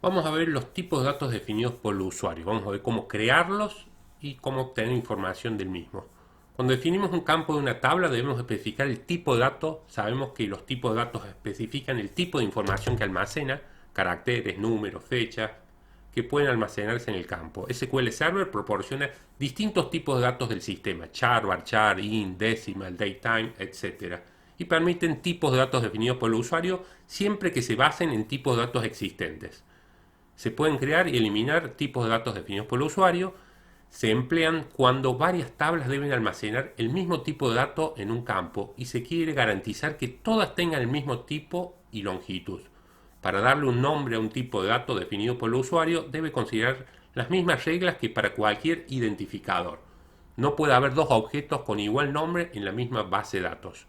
Vamos a ver los tipos de datos definidos por el usuario. Vamos a ver cómo crearlos y cómo obtener información del mismo. Cuando definimos un campo de una tabla debemos especificar el tipo de dato. Sabemos que los tipos de datos especifican el tipo de información que almacena, caracteres, números, fechas, que pueden almacenarse en el campo. SQL Server proporciona distintos tipos de datos del sistema, char, varchar, int, decimal, datetime, etc. Y permiten tipos de datos definidos por el usuario siempre que se basen en tipos de datos existentes. Se pueden crear y eliminar tipos de datos definidos por el usuario. Se emplean cuando varias tablas deben almacenar el mismo tipo de dato en un campo y se quiere garantizar que todas tengan el mismo tipo y longitud. Para darle un nombre a un tipo de dato definido por el usuario debe considerar las mismas reglas que para cualquier identificador. No puede haber dos objetos con igual nombre en la misma base de datos.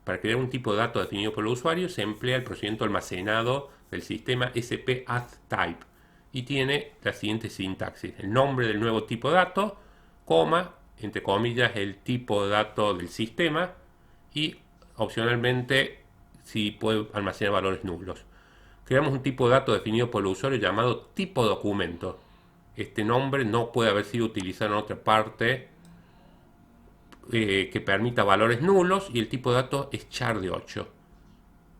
Para crear un tipo de dato definido por el usuario se emplea el procedimiento almacenado del sistema SP_add_type y tiene la siguiente sintaxis: el nombre del nuevo tipo de dato, coma, entre comillas, el tipo de dato del sistema y opcionalmente si puede almacenar valores nulos. Creamos un tipo de dato definido por el usuario llamado tipo documento. Este nombre no puede haber sido utilizado en otra parte que permita valores nulos y el tipo de dato es char de 8.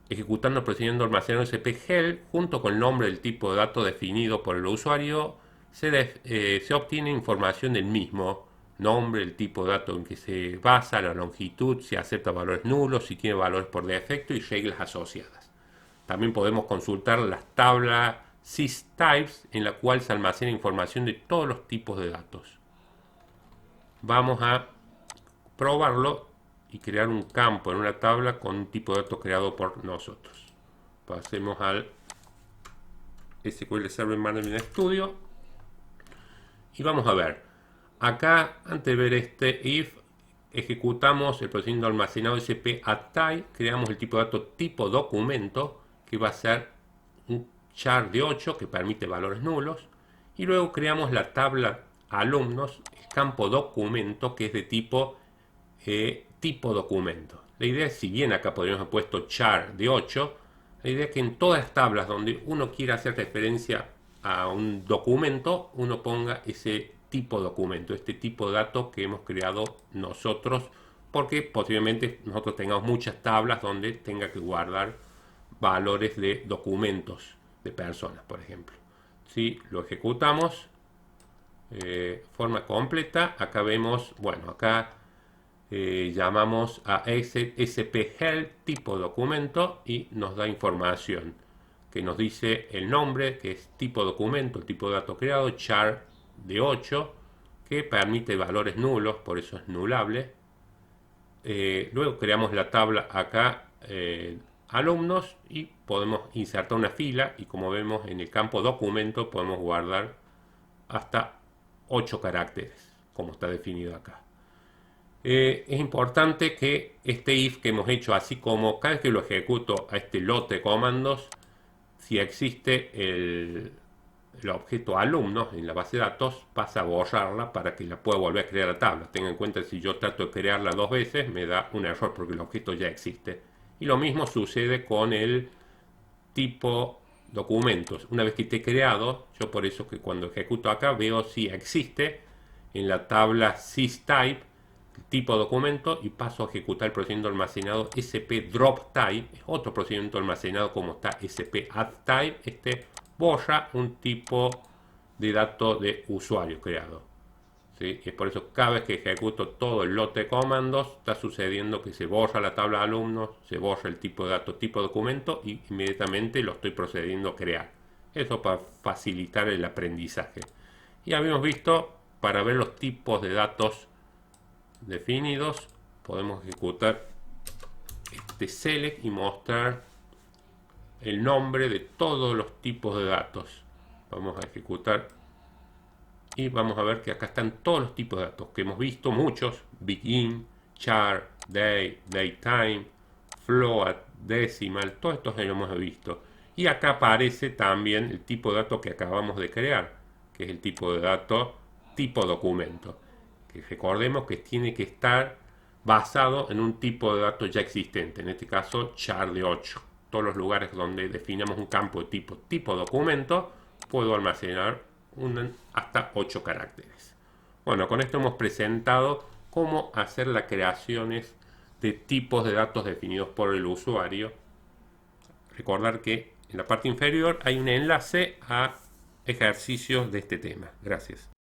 Ejecutando el procedimiento almacenado SP_HEL junto con el nombre del tipo de dato definido por el usuario se obtiene información del mismo: nombre, el tipo de dato en que se basa, la longitud, si acepta valores nulos, si tiene valores por defecto y reglas asociadas. También podemos consultar las tablas systypes en la cual se almacena información de todos los tipos de datos. Vamos a probarlo y crear un campo en una tabla con un tipo de dato creado por nosotros. Pasemos al SQL Server Management Studio y vamos a ver. Acá, antes de ver este if, ejecutamos el procedimiento almacenado SP_add_type, creamos el tipo de dato tipo documento, que va a ser un char de 8 que permite valores nulos, y luego creamos la tabla alumnos, el campo documento, que es de tipo documento. La idea es, si bien acá podríamos haber puesto char de 8, la idea es que en todas las tablas donde uno quiera hacer referencia a un documento, uno ponga ese tipo documento, este tipo de datos que hemos creado nosotros, porque posiblemente nosotros tengamos muchas tablas donde tenga que guardar valores de documentos de personas, por ejemplo. Si lo ejecutamos forma completa, acá vemos, bueno, acá llamamos a SP_HEL tipo documento y nos da información que nos dice el nombre, que es tipo documento, el tipo de dato creado, char de 8, que permite valores nulos, por eso es nulable. Luego creamos la tabla acá, alumnos, y podemos insertar una fila, y como vemos en el campo documento podemos guardar hasta 8 caracteres, como está definido acá. Es importante que este if que hemos hecho, así como cada vez que lo ejecuto a este lote de comandos, si existe el objeto alumnos en la base de datos, pasa a borrarla para que la pueda volver a crear la tabla. Tengan en cuenta que si yo trato de crearla dos veces, me da un error porque el objeto ya existe. Y lo mismo sucede con el tipo documentos. Una vez que esté creado, yo por eso que cuando ejecuto acá veo si existe en la tabla systype tipo documento y paso a ejecutar el procedimiento almacenado SP_drop_type, otro procedimiento almacenado como está SP_add_type. Este borra un tipo de dato de usuario creado. ¿Sí? Y es por eso que cada vez que ejecuto todo el lote de comandos está sucediendo que se borra la tabla de alumnos, se borra el tipo de dato tipo documento y inmediatamente lo estoy procediendo a crear. Eso para facilitar el aprendizaje. Y habíamos visto, para ver los tipos de datos definidos, podemos ejecutar este select y mostrar el nombre de todos los tipos de datos. Vamos a ejecutar y vamos a ver que acá están todos los tipos de datos que hemos visto, muchos: begin, char, day, datetime, float, decimal, todos estos los hemos visto. Y acá aparece también el tipo de dato que acabamos de crear, que es el tipo de dato tipo documento, que recordemos que tiene que estar basado en un tipo de dato ya existente, en este caso char de 8. Todos los lugares donde definamos un campo de tipo documento puedo almacenar hasta 8 caracteres. Bueno, con esto hemos presentado cómo hacer las creaciones de tipos de datos definidos por el usuario. Recordar que en la parte inferior hay un enlace a ejercicios de este tema. Gracias.